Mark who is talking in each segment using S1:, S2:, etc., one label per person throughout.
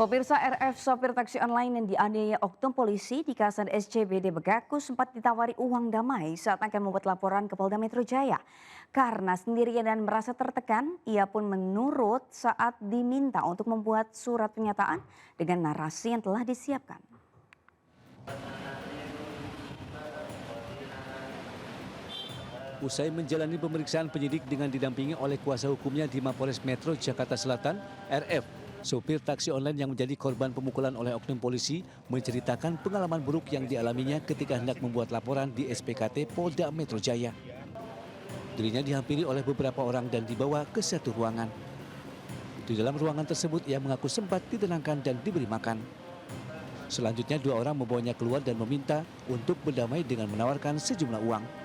S1: Pemirsa, RF sopir taksi online yang dianiaya oknum polisi di kawasan SCBD mengaku sempat ditawari uang damai saat akan membuat laporan ke Polda Metro Jaya. Karena sendirian dan merasa tertekan, ia pun menurut saat diminta untuk membuat surat pernyataan dengan narasi yang telah disiapkan.
S2: Usai menjalani pemeriksaan penyidik dengan didampingi oleh kuasa hukumnya di Mapolres Metro Jakarta Selatan, RF, sopir taksi online yang menjadi korban pemukulan oleh oknum polisi, menceritakan pengalaman buruk yang dialaminya ketika hendak membuat laporan di SPKT Polda Metro Jaya. Dirinya dihampiri oleh beberapa orang dan dibawa ke satu ruangan. Di dalam ruangan tersebut ia mengaku sempat ditenangkan dan diberi makan. Selanjutnya dua orang membawanya keluar dan meminta untuk berdamai dengan menawarkan sejumlah uang.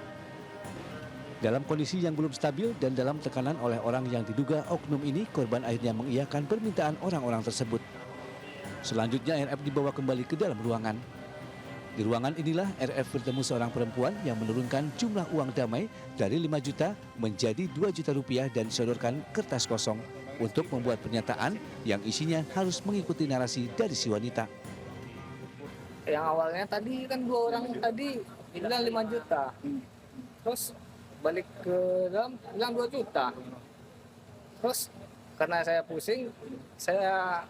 S2: Dalam kondisi yang belum stabil dan dalam tekanan oleh orang yang diduga oknum ini, korban akhirnya mengiyakan permintaan orang-orang tersebut. Selanjutnya RF dibawa kembali ke dalam ruangan. Di ruangan inilah RF bertemu seorang perempuan yang menurunkan jumlah uang damai dari 5 juta menjadi 2 juta rupiah dan disodorkan kertas kosong untuk membuat pernyataan yang isinya harus mengikuti narasi dari si wanita.
S3: Yang awalnya tadi kan dua orang tadi bilang 5 juta. Terus balik ke dalam bilang 2 juta. Terus karena saya pusing, saya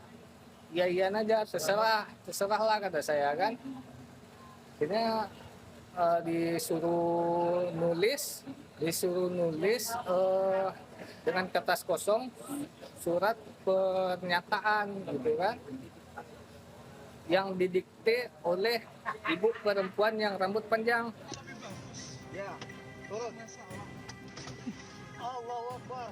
S3: iya-iyan aja, terserahlah kata saya kan. Akhirnya disuruh nulis dengan kertas kosong surat pernyataan gitu kan. Yang didikte oleh ibu perempuan yang rambut panjang.
S4: Ya, turun. Allahu Akbar.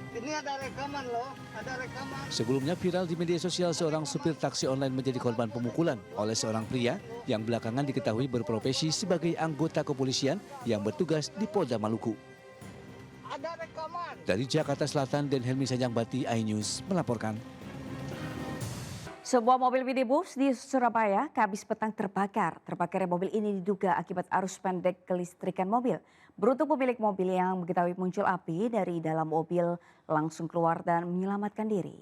S4: Ini ada rekaman loh, ada rekaman.
S2: Sebelumnya viral di media sosial seorang supir taksi online menjadi korban pemukulan oleh seorang pria yang belakangan diketahui berprofesi sebagai anggota kepolisian yang bertugas di Polda Maluku.
S4: Ada rekaman.
S2: Dari Jakarta Selatan, Den Helmi Sanjangbati, iNews melaporkan.
S1: Sebuah mobil minibus di Surabaya Kamis petang terbakar. Terbakarnya mobil ini diduga akibat arus pendek kelistrikan mobil. Beruntung pemilik mobil yang mengetahui muncul api dari dalam mobil langsung keluar dan menyelamatkan diri.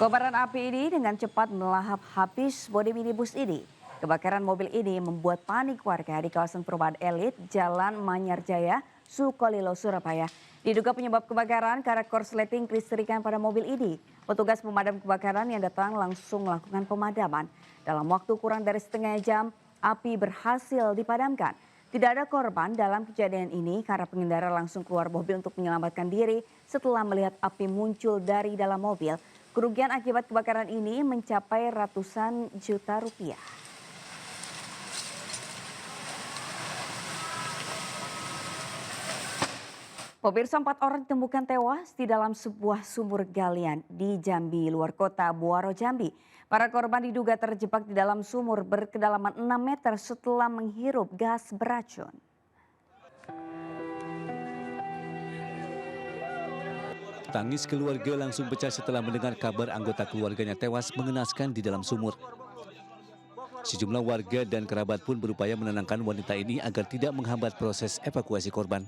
S1: Kobaran api ini dengan cepat melahap habis bodi minibus ini. Kebakaran mobil ini membuat panik warga di kawasan perumahan elit Jalan Manyarjaya, Sukolilo, Surabaya. Diduga penyebab kebakaran karena korsleting kelistrikan pada mobil ini. Petugas pemadam kebakaran yang datang langsung melakukan pemadaman. Dalam waktu kurang dari setengah jam, api berhasil dipadamkan. Tidak ada korban dalam kejadian ini karena pengendara langsung keluar mobil untuk menyelamatkan diri setelah melihat api muncul dari dalam mobil. Kerugian akibat kebakaran ini mencapai ratusan juta rupiah. Pemirsa, 4 orang ditemukan tewas di dalam sebuah sumur galian di Jambi, luar kota Buaro, Jambi. Para korban diduga terjebak di dalam sumur berkedalaman 6 meter setelah menghirup gas beracun.
S2: Tangis keluarga langsung pecah setelah mendengar kabar anggota keluarganya tewas mengenaskan di dalam sumur. Sejumlah warga dan kerabat pun berupaya menenangkan wanita ini agar tidak menghambat proses evakuasi korban.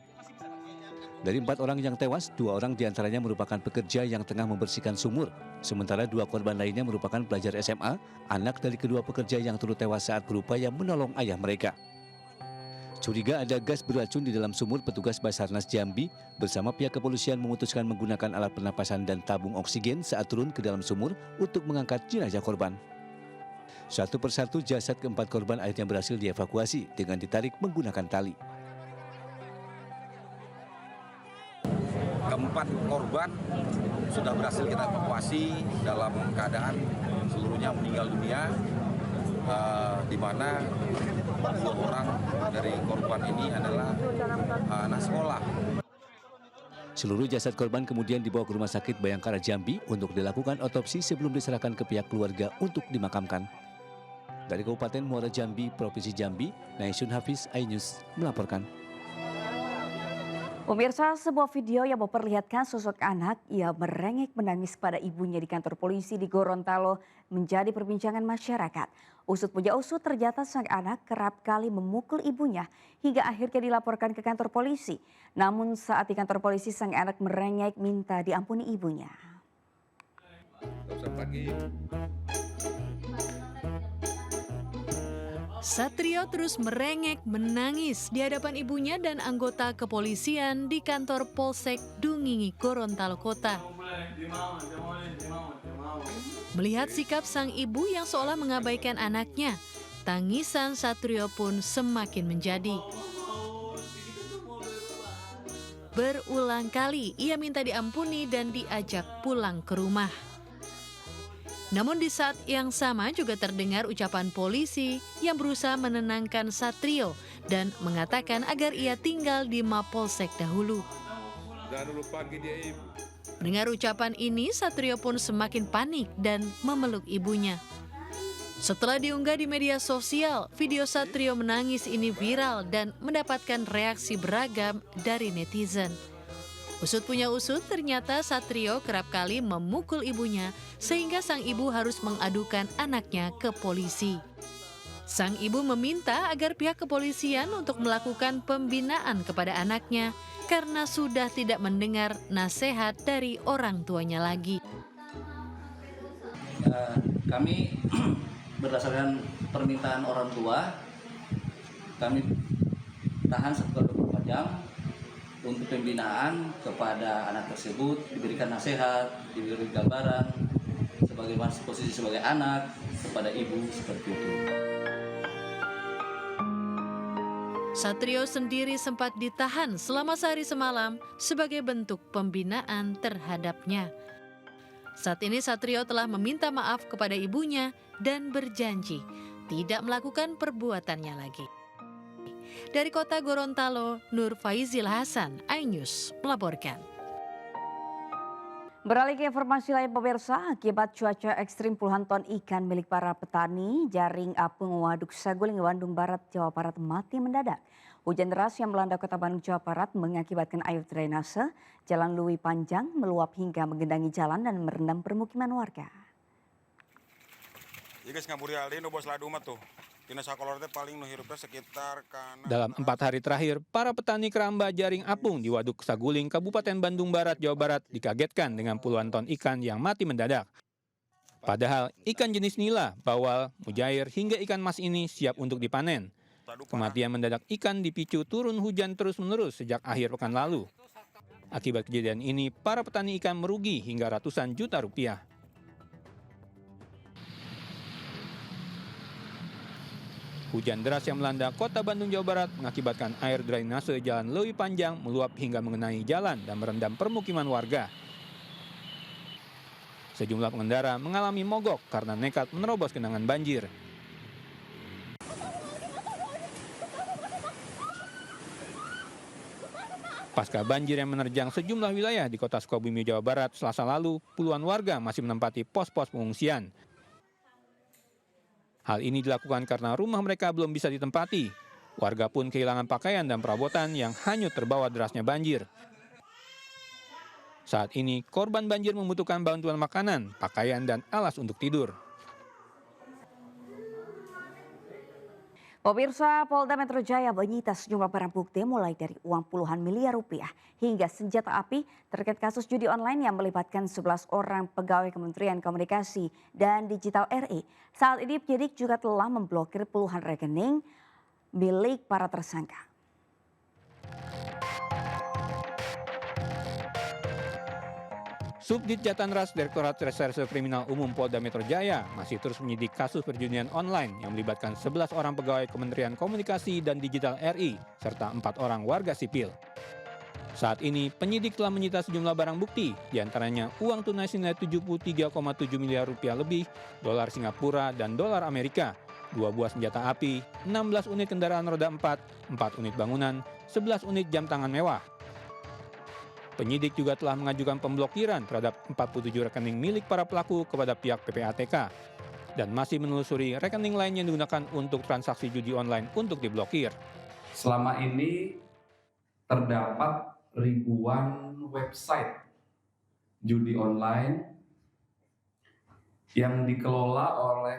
S2: Dari 4 orang yang tewas, 2 orang diantaranya merupakan pekerja yang tengah membersihkan sumur. Sementara 2 korban lainnya merupakan pelajar SMA, anak dari kedua pekerja yang turut tewas saat berupaya menolong ayah mereka. Curiga ada gas beracun di dalam sumur, petugas Basarnas Jambi bersama pihak kepolisian memutuskan menggunakan alat pernapasan dan tabung oksigen saat turun ke dalam sumur untuk mengangkat jenazah korban. Satu persatu jasad ke-4 korban akhirnya berhasil dievakuasi dengan ditarik menggunakan tali.
S5: Keempat korban sudah berhasil kita evakuasi dalam keadaan seluruhnya meninggal dunia, di mana 2 orang dari korban ini adalah anak sekolah.
S2: Seluruh jasad korban kemudian dibawa ke Rumah Sakit Bayangkara Jambi untuk dilakukan otopsi sebelum diserahkan ke pihak keluarga untuk dimakamkan. Dari Kabupaten Muara Jambi, Provinsi Jambi, Naisun Hafiz, iNews melaporkan.
S1: Pemirsa, sebuah video yang memperlihatkan sosok anak yang merengek menangis pada ibunya di kantor polisi di Gorontalo menjadi perbincangan masyarakat. Usut punya usut ternyata sang anak kerap kali memukul ibunya hingga akhirnya dilaporkan ke kantor polisi. Namun saat di kantor polisi sang anak merengek minta diampuni ibunya.
S6: Satrio terus merengek menangis di hadapan ibunya dan anggota kepolisian di kantor Polsek Dungingi, Gorontalo Kota. Melihat sikap sang ibu yang seolah mengabaikan anaknya, tangisan Satrio pun semakin menjadi. Berulang kali ia minta diampuni dan diajak pulang ke rumah. Namun di saat yang sama juga terdengar ucapan polisi yang berusaha menenangkan Satrio dan mengatakan agar ia tinggal di Mapolsek dahulu. Mendengar ucapan ini, Satrio pun semakin panik dan memeluk ibunya. Setelah diunggah di media sosial, video Satrio menangis ini viral dan mendapatkan reaksi beragam dari netizen. Usut punya usut, ternyata Satrio kerap kali memukul ibunya sehingga sang ibu harus mengadukan anaknya ke polisi. Sang ibu meminta agar pihak kepolisian untuk melakukan pembinaan kepada anaknya karena sudah tidak mendengar nasihat dari orang tuanya lagi.
S7: Kami berdasarkan permintaan orang tua, kami tahan 1x24 jam untuk pembinaan kepada anak tersebut, diberikan nasihat, diberi gambaran sebagaimana posisi sebagai anak kepada ibu seperti itu.
S6: Satrio sendiri sempat ditahan selama sehari semalam sebagai bentuk pembinaan terhadapnya. Saat ini Satrio telah meminta maaf kepada ibunya dan berjanji tidak melakukan perbuatannya lagi. Dari kota Gorontalo, Nur Faizil Hasan, iNews melaporkan.
S1: Beralih ke informasi lain pemirsa, akibat cuaca ekstrim puluhan ton ikan milik para petani jaring apung Waduk Saguling, Bandung Barat, Jawa Barat mati mendadak. Hujan deras yang melanda kota Bandung, Jawa Barat mengakibatkan air drainase Jalan Lui Panjang meluap hingga menggenangi jalan dan merendam permukiman warga.
S8: Dalam 4 hari terakhir, para petani keramba jaring apung di Waduk Saguling, Kabupaten Bandung Barat, Jawa Barat dikagetkan dengan puluhan ton ikan yang mati mendadak. Padahal ikan jenis nila, bawal, mujair hingga ikan mas ini siap untuk dipanen. Kematian mendadak ikan dipicu turun hujan terus-menerus sejak akhir pekan lalu. Akibat kejadian ini, para petani ikan merugi hingga ratusan juta rupiah. Hujan deras yang melanda kota Bandung, Jawa Barat mengakibatkan air drainase Jalan Lui Panjang meluap hingga mengenai jalan dan merendam permukiman warga. Sejumlah pengendara mengalami mogok karena nekat menerobos genangan banjir. Pasca banjir yang menerjang sejumlah wilayah di kota Sukabumi, Jawa Barat, Selasa lalu, puluhan warga masih menempati pos-pos pengungsian. Hal ini dilakukan karena rumah mereka belum bisa ditempati. Warga pun kehilangan pakaian dan perabotan yang hanyut terbawa derasnya banjir. Saat ini, korban banjir membutuhkan bantuan makanan, pakaian, dan alas untuk tidur.
S1: Pemirsa, Polda Metro Jaya menyita sejumlah barang bukti mulai dari uang puluhan miliar rupiah hingga senjata api terkait kasus judi online yang melibatkan 11 orang pegawai Kementerian Komunikasi dan Digital RI. Saat ini penyidik juga telah memblokir puluhan rekening milik para tersangka.
S8: Subdit Jatanras Direktorat Reserse Kriminal Umum Polda Metro Jaya masih terus menyidik kasus perjudian online yang melibatkan 11 orang pegawai Kementerian Komunikasi dan Digital RI serta 4 orang warga sipil. Saat ini penyidik telah menyita sejumlah barang bukti, diantaranya uang tunai senilai 73,7 miliar rupiah lebih, dolar Singapura dan dolar Amerika, 2 buah senjata api, 16 unit kendaraan roda 4, 4 unit bangunan, 11 unit jam tangan mewah. Penyidik juga telah mengajukan pemblokiran terhadap 47 rekening milik para pelaku kepada pihak PPATK dan masih menelusuri rekening lain yang digunakan untuk transaksi judi online untuk diblokir.
S9: Selama ini terdapat ribuan website judi online yang dikelola oleh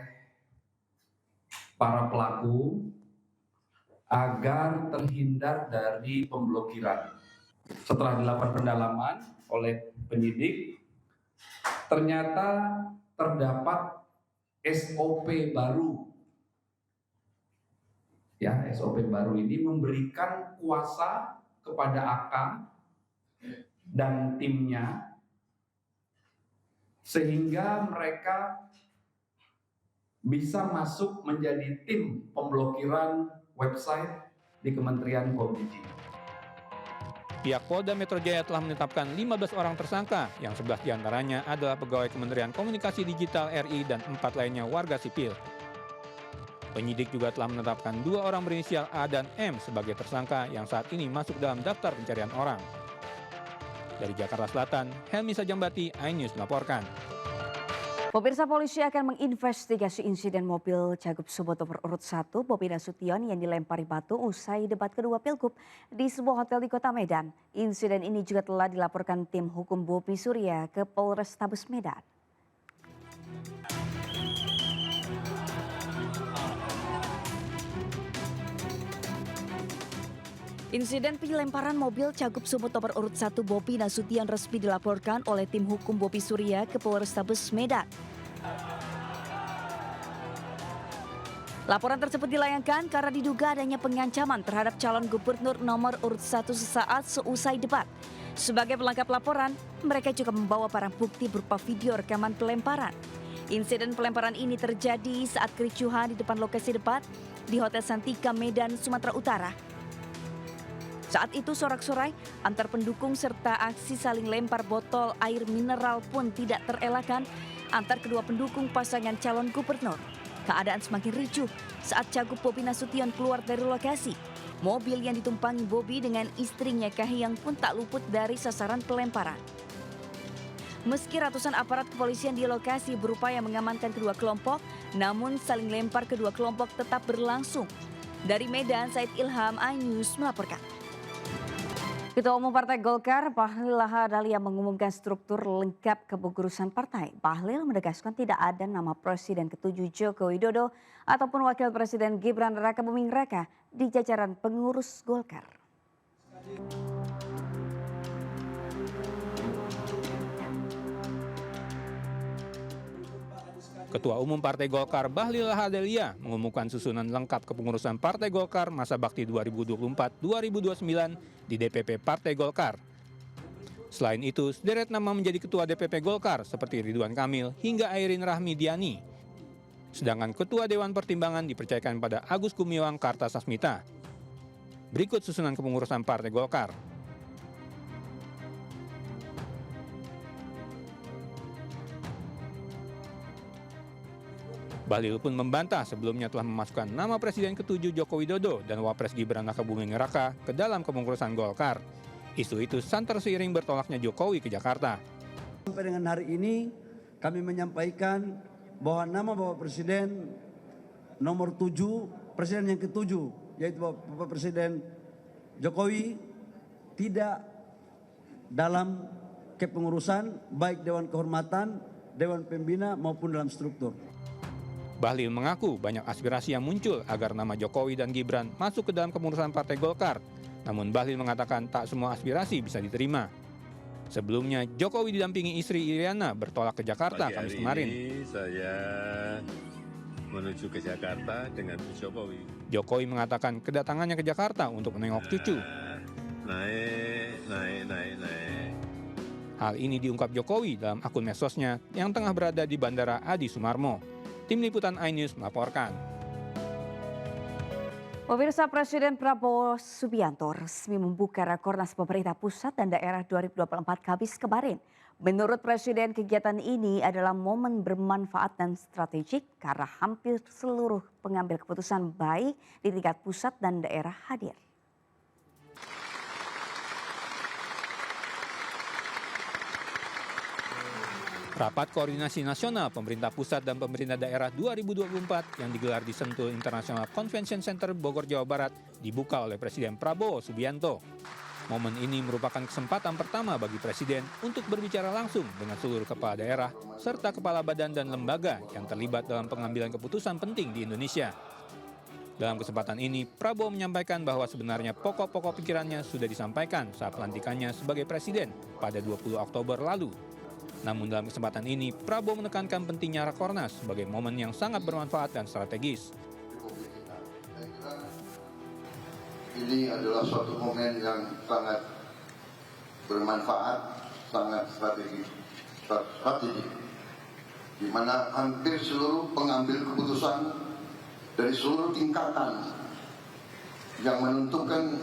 S9: para pelaku agar terhindar dari pemblokiran. Setelah dilakukan pendalaman oleh penyidik, ternyata terdapat SOP baru. Ya, SOP baru ini memberikan kuasa kepada AK dan timnya sehingga mereka bisa masuk menjadi tim pemblokiran website di Kementerian Kominfo.
S8: Pihak Polda Metro Jaya telah menetapkan 15 orang tersangka, yang 11 diantaranya adalah pegawai Kementerian Komunikasi Digital RI dan 4 lainnya warga sipil. Penyidik juga telah menetapkan 2 orang berinisial A dan M sebagai tersangka yang saat ini masuk dalam daftar pencarian orang. Dari Jakarta Selatan, Helmi Sajambati, iNews melaporkan.
S1: Pemirsa, polisi akan menginvestigasi insiden mobil Cagup Sumut nomor urut 1 Bobi Nasution yang dilempari batu usai debat kedua Pilgub di sebuah hotel di Kota Medan. Insiden ini juga telah dilaporkan tim hukum Bobi Surya ke Polrestabes Medan. Insiden pelemparan mobil Cagup Sumut nomor urut 1 Bobi Nasution resmi dilaporkan oleh tim hukum Bobi Surya ke Polrestabes Medan. Laporan tersebut dilayangkan karena diduga adanya pengancaman terhadap calon gubernur nomor urut 1 sesaat seusai debat. Sebagai pelengkap laporan, mereka juga membawa barang bukti berupa video rekaman pelemparan. Insiden pelemparan ini terjadi saat kericuhan di depan lokasi debat di Hotel Santika, Medan, Sumatera Utara. Saat itu sorak-sorai antar pendukung serta aksi saling lempar botol air mineral pun tidak terelakkan antar kedua pendukung pasangan calon gubernur. Keadaan semakin ricuh saat Cagup Bobi Nasution keluar dari lokasi. Mobil yang ditumpangi Bobi dengan istrinya Kahiyang pun tak luput dari sasaran pelemparan. Meski ratusan aparat kepolisian di lokasi berupaya mengamankan kedua kelompok, namun saling lempar kedua kelompok tetap berlangsung. Dari Medan, Said Ilham, iNews melaporkan. Ketua Umum Partai Golkar, Bahlil Lahadalia mengumumkan struktur lengkap kepengurusan partai. Bahlil menegaskan tidak ada nama Presiden ke-7 Joko Widodo ataupun Wakil Presiden Gibran Rakabuming Raka di jajaran pengurus Golkar.
S8: Ketua Umum Partai Golkar Bahlil Lahadalia mengumumkan susunan lengkap kepengurusan Partai Golkar masa bakti 2024-2029 di DPP Partai Golkar. Selain itu, sederet nama menjadi Ketua DPP Golkar seperti Ridwan Kamil hingga Airin Rahmidiani. Sedangkan Ketua Dewan Pertimbangan dipercayakan pada Agus Gumiwang Kartasasmita. Berikut susunan kepengurusan Partai Golkar. Bahlil pun membantah sebelumnya telah memasukkan nama Presiden ke-7 Joko Widodo dan Wapres Gibran Rakabuming Raka ke dalam kepengurusan Golkar. Isu itu santer seiring bertolaknya Jokowi ke Jakarta.
S10: Sampai dengan hari ini kami menyampaikan bahwa nama Bapak Presiden nomor 7, Presiden yang ke-7, yaitu Bapak Presiden Jokowi tidak dalam kepengurusan baik Dewan Kehormatan, Dewan Pembina maupun dalam struktur.
S8: Bahlil mengaku banyak aspirasi yang muncul agar nama Jokowi dan Gibran masuk ke dalam kepengurusan Partai Golkar. Namun Bahlil mengatakan tak semua aspirasi bisa diterima. Sebelumnya Jokowi didampingi istri Iriana bertolak ke Jakarta Kamis kemarin.
S11: Ini saya menuju ke Jakarta dengan Jokowi.
S8: Jokowi mengatakan kedatangannya ke Jakarta untuk menengok cucu.
S11: Naik.
S8: Hal ini diungkap Jokowi dalam akun medsosnya yang tengah berada di Bandara Adi Sumarmo. Tim Liputan iNews melaporkan.
S1: Pemirsa, Presiden Prabowo Subianto resmi membuka Rakornas pemerintah pusat dan daerah 2024 Kamis kemarin. Menurut Presiden, kegiatan ini adalah momen bermanfaat dan strategik karena hampir seluruh pengambil keputusan baik di tingkat pusat dan daerah hadir.
S8: Rapat Koordinasi Nasional Pemerintah Pusat dan Pemerintah Daerah 2024 yang digelar di Sentul International Convention Center Bogor, Jawa Barat dibuka oleh Presiden Prabowo Subianto. Momen ini merupakan kesempatan pertama bagi Presiden untuk berbicara langsung dengan seluruh kepala daerah serta kepala badan dan lembaga yang terlibat dalam pengambilan keputusan penting di Indonesia. Dalam kesempatan ini, Prabowo menyampaikan bahwa sebenarnya pokok-pokok pikirannya sudah disampaikan saat pelantikannya sebagai presiden pada 20 Oktober lalu. Namun dalam kesempatan ini, Prabowo menekankan pentingnya Rakornas sebagai momen yang sangat bermanfaat dan strategis.
S12: Ini adalah suatu momen yang sangat bermanfaat, sangat strategis, di mana hampir seluruh pengambil keputusan dari seluruh tingkatan yang menentukan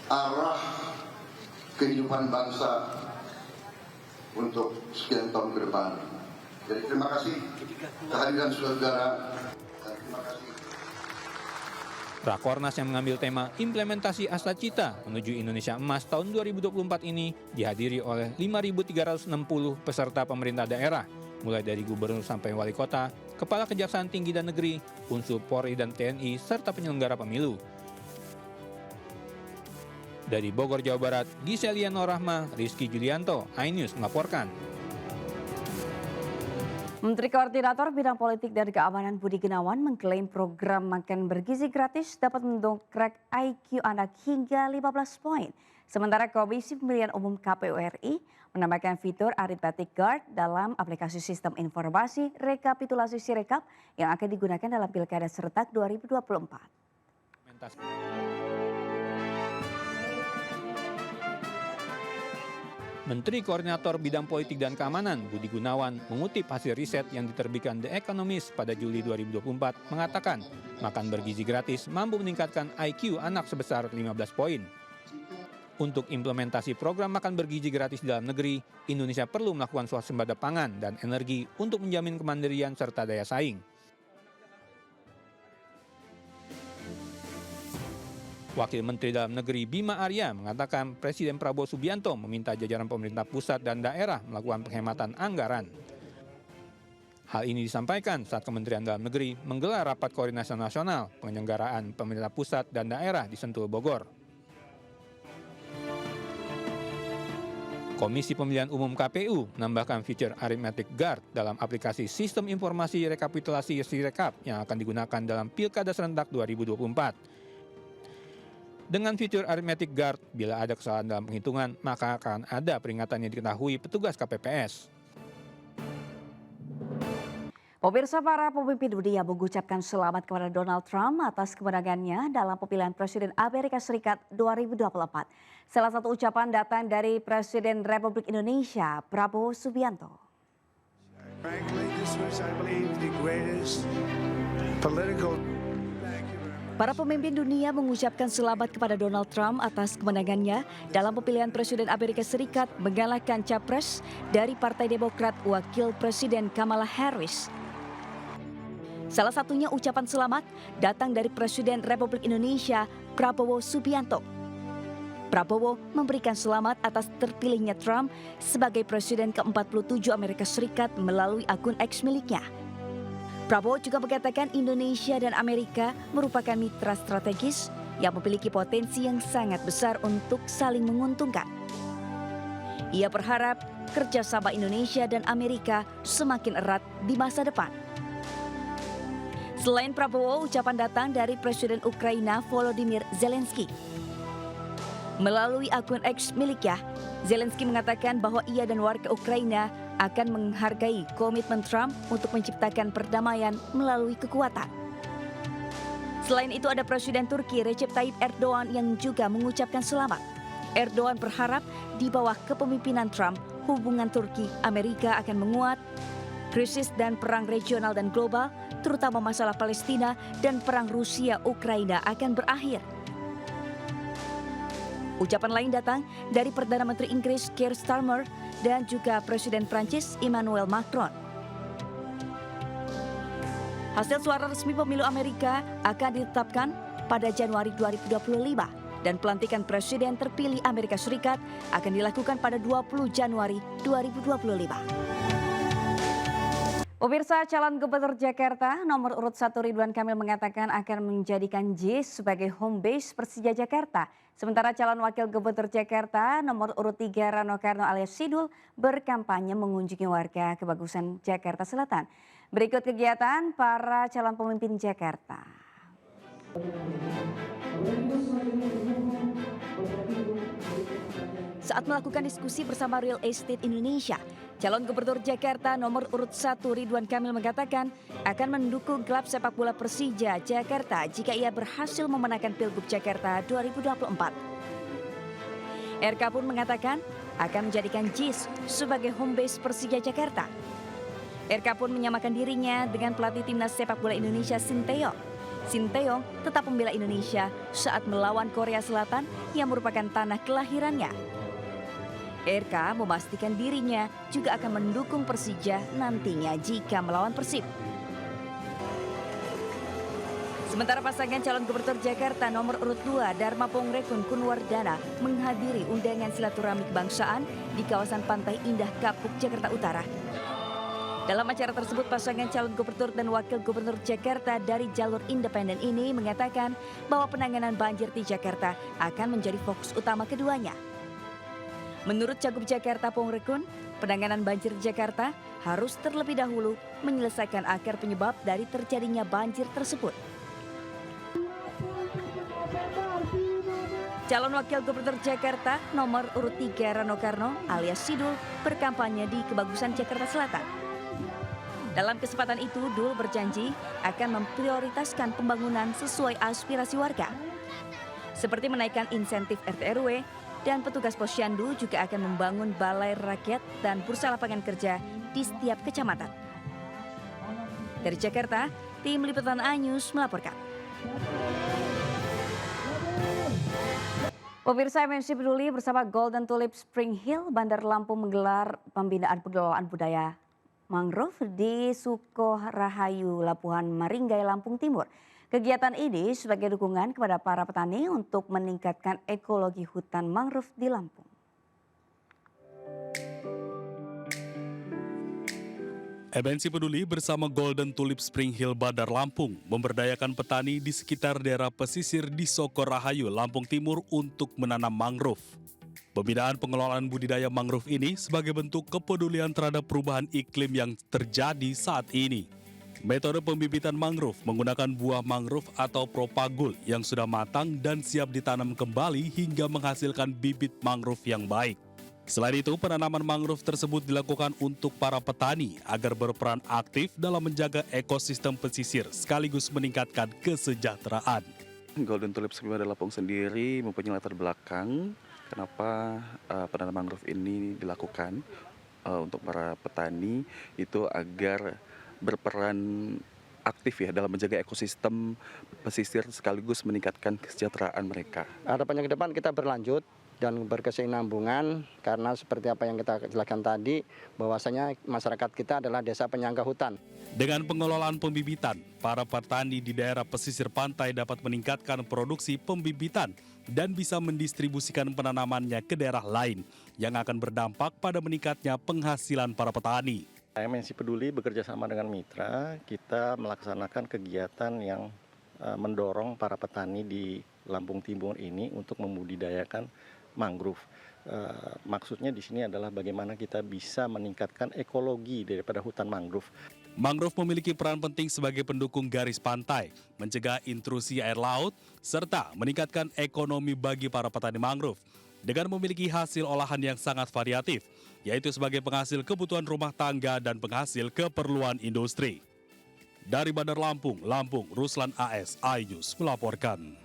S12: arah kehidupan bangsa untuk sekian tahun ke depan. Jadi terima kasih kehadiran saudara. Terima kasih.
S8: Rakornas yang mengambil tema implementasi Asta Cita menuju Indonesia Emas tahun 2024 ini dihadiri oleh 5.360 peserta pemerintah daerah, mulai dari gubernur sampai wali kota, kepala kejaksaan tinggi dan negeri, unsur Polri dan TNI, serta penyelenggara pemilu. Dari Bogor, Jawa Barat, Giselian Rahma, Rizky Julianto, iNews melaporkan.
S1: Menteri Koordinator Bidang Politik dan Keamanan Budi Gunawan mengklaim program makan bergizi gratis dapat mendongkrak IQ anak hingga 15 poin. Sementara Komisi Pemilihan Umum KPU RI menambahkan fitur Arithmetic Guard dalam aplikasi sistem informasi rekapitulasi Sirekap yang akan digunakan dalam Pilkada serentak 2024.
S8: Menteri Koordinator Bidang Politik dan Keamanan Budi Gunawan mengutip hasil riset yang diterbitkan The Economist pada Juli 2024 mengatakan makan bergizi gratis mampu meningkatkan IQ anak sebesar 15 poin. Untuk implementasi program makan bergizi gratis di dalam negeri, Indonesia perlu melakukan swasembada pangan dan energi untuk menjamin kemandirian serta daya saing. Wakil Menteri Dalam Negeri Bima Arya mengatakan Presiden Prabowo Subianto meminta jajaran pemerintah pusat dan daerah melakukan penghematan anggaran. Hal ini disampaikan saat Kementerian Dalam Negeri menggelar rapat koordinasi nasional penyelenggaraan pemerintah pusat dan daerah di Sentul, Bogor. Komisi Pemilihan Umum KPU menambahkan fitur Arithmetic Guard dalam aplikasi Sistem Informasi Rekapitulasi Sirekap yang akan digunakan dalam Pilkada serentak 2024. Dengan fitur Arithmetic Guard, bila ada kesalahan dalam penghitungan, maka akan ada peringatan yang diketahui petugas KPPS.
S1: Pemirsa, para pemimpin dunia mengucapkan selamat kepada Donald Trump atas kemenangannya dalam pemilihan Presiden Amerika Serikat 2024. Salah satu ucapan datang dari Presiden Republik Indonesia, Prabowo Subianto. Para pemimpin dunia mengucapkan selamat kepada Donald Trump atas kemenangannya dalam pemilihan Presiden Amerika Serikat mengalahkan capres dari Partai Demokrat Wakil Presiden Kamala Harris. Salah satunya ucapan selamat datang dari Presiden Republik Indonesia Prabowo Subianto. Prabowo memberikan selamat atas terpilihnya Trump sebagai Presiden ke-47 Amerika Serikat melalui akun X miliknya. Prabowo juga mengatakan Indonesia dan Amerika merupakan mitra strategis yang memiliki potensi yang sangat besar untuk saling menguntungkan. Ia berharap kerjasama Indonesia dan Amerika semakin erat di masa depan. Selain Prabowo, ucapan datang dari Presiden Ukraina Volodymyr Zelensky. Melalui akun X miliknya, Zelensky mengatakan bahwa ia dan warga Ukraina akan menghargai komitmen Trump untuk menciptakan perdamaian melalui kekuatan. Selain itu ada Presiden Turki Recep Tayyip Erdogan yang juga mengucapkan selamat. Erdogan berharap di bawah kepemimpinan Trump, hubungan Turki-Amerika akan menguat, krisis dan perang regional dan global, terutama masalah Palestina dan perang Rusia-Ukraina akan berakhir. Ucapan lain datang dari Perdana Menteri Inggris Keir Starmer dan juga Presiden Prancis Emmanuel Macron. Hasil suara resmi pemilu Amerika akan ditetapkan pada Januari 2025 dan pelantikan Presiden terpilih Amerika Serikat akan dilakukan pada 20 Januari 2025. Pemirsa, calon Gubernur Jakarta nomor urut 1 Ridwan Kamil mengatakan akan menjadikan JIS sebagai home base Persija Jakarta. Sementara calon Wakil Gubernur Jakarta nomor urut 3 Rano Karno alias Sidul berkampanye mengunjungi warga kebagusan Jakarta Selatan. Berikut kegiatan para calon pemimpin Jakarta. Saat melakukan diskusi bersama Real Estate Indonesia, calon gubernur Jakarta nomor urut 1 Ridwan Kamil mengatakan akan mendukung klub sepak bola Persija Jakarta jika ia berhasil memenangkan Pilgub Jakarta 2024. RK pun mengatakan akan menjadikan JIS sebagai home base Persija Jakarta. RK pun menyamakan dirinya dengan pelatih timnas sepak bola Indonesia Sinteyong. Sinteyong tetap membela Indonesia saat melawan Korea Selatan yang merupakan tanah kelahirannya. RK memastikan dirinya juga akan mendukung Persija nantinya jika melawan Persib. Sementara pasangan calon gubernur Jakarta nomor urut 2 Dharma Pongrekun Kunwardana menghadiri undangan silaturahmi kebangsaan di kawasan Pantai Indah Kapuk, Jakarta Utara. Dalam acara tersebut, pasangan calon gubernur dan wakil gubernur Jakarta dari jalur independen ini mengatakan bahwa penanganan banjir di Jakarta akan menjadi fokus utama keduanya. Menurut Cagup Jakarta Pongrekun, penanganan banjir di Jakarta harus terlebih dahulu menyelesaikan akar penyebab dari terjadinya banjir tersebut. Calon wakil gubernur Jakarta nomor urut 3 Rano Karno alias Sidul berkampanye di Kebagusan Jakarta Selatan. Dalam kesempatan itu, Dul berjanji akan memprioritaskan pembangunan sesuai aspirasi warga. Seperti menaikkan insentif RT/RW, dan petugas posyandu juga akan membangun balai rakyat dan bursa lapangan kerja di setiap kecamatan. Dari Jakarta, tim Liputan A-News melaporkan. Pemirsa MNC Peduli bersama Golden Tulip Spring Hill Bandar Lampung menggelar pembinaan pengelolaan budaya mangrove di Sukorahayu, Labuhan Maringgai, Lampung Timur. Kegiatan ini sebagai dukungan kepada para petani untuk meningkatkan ekologi hutan mangrove di Lampung.
S13: MNC Peduli bersama Golden Tulip Spring Hill Bandar Lampung memberdayakan petani di sekitar daerah pesisir di Sukorahayu, Lampung Timur untuk menanam mangrove. Pembinaan pengelolaan budidaya mangrove ini sebagai bentuk kepedulian terhadap perubahan iklim yang terjadi saat ini. Metode pembibitan mangrove menggunakan buah mangrove atau propagul yang sudah matang dan siap ditanam kembali hingga menghasilkan bibit mangrove yang baik. Selain itu, penanaman mangrove tersebut dilakukan untuk para petani agar berperan aktif dalam menjaga ekosistem pesisir sekaligus meningkatkan kesejahteraan.
S14: Golden Tulip Spring Hill Lampung sendiri mempunyai latar belakang kenapa penanaman mangrove ini dilakukan untuk para petani itu agar berperan aktif ya dalam menjaga ekosistem pesisir sekaligus meningkatkan kesejahteraan mereka.
S15: Harapannya ke depan kita berlanjut dan berkesinambungan karena seperti apa yang kita jelaskan tadi bahwasanya masyarakat kita adalah desa penyangga hutan.
S13: Dengan pengelolaan pembibitan, para petani di daerah pesisir pantai dapat meningkatkan produksi pembibitan dan bisa mendistribusikan penanamannya ke daerah lain yang akan berdampak pada meningkatnya penghasilan para petani.
S16: MNC Peduli bekerja sama dengan mitra, kita melaksanakan kegiatan yang mendorong para petani di Lampung Timur ini untuk membudidayakan mangrove. Maksudnya di sini adalah bagaimana kita bisa meningkatkan ekologi daripada hutan mangrove.
S13: Mangrove memiliki peran penting sebagai pendukung garis pantai, mencegah intrusi air laut, serta meningkatkan ekonomi bagi para petani mangrove. Dengan memiliki hasil olahan yang sangat variatif, yaitu sebagai penghasil kebutuhan rumah tangga dan penghasil keperluan industri. Dari Bandar Lampung, Ruslan AS, iNews melaporkan.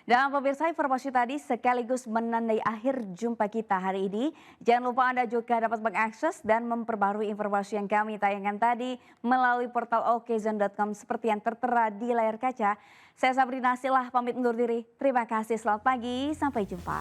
S1: Dan pemirsa, informasi tadi sekaligus menandai akhir jumpa kita hari ini. Jangan lupa Anda juga dapat mengakses dan memperbarui informasi yang kami tayangkan tadi melalui portal okezone.com seperti yang tertera di layar kaca. Saya Sabrina Silah pamit undur diri. Terima kasih, selamat pagi, sampai jumpa.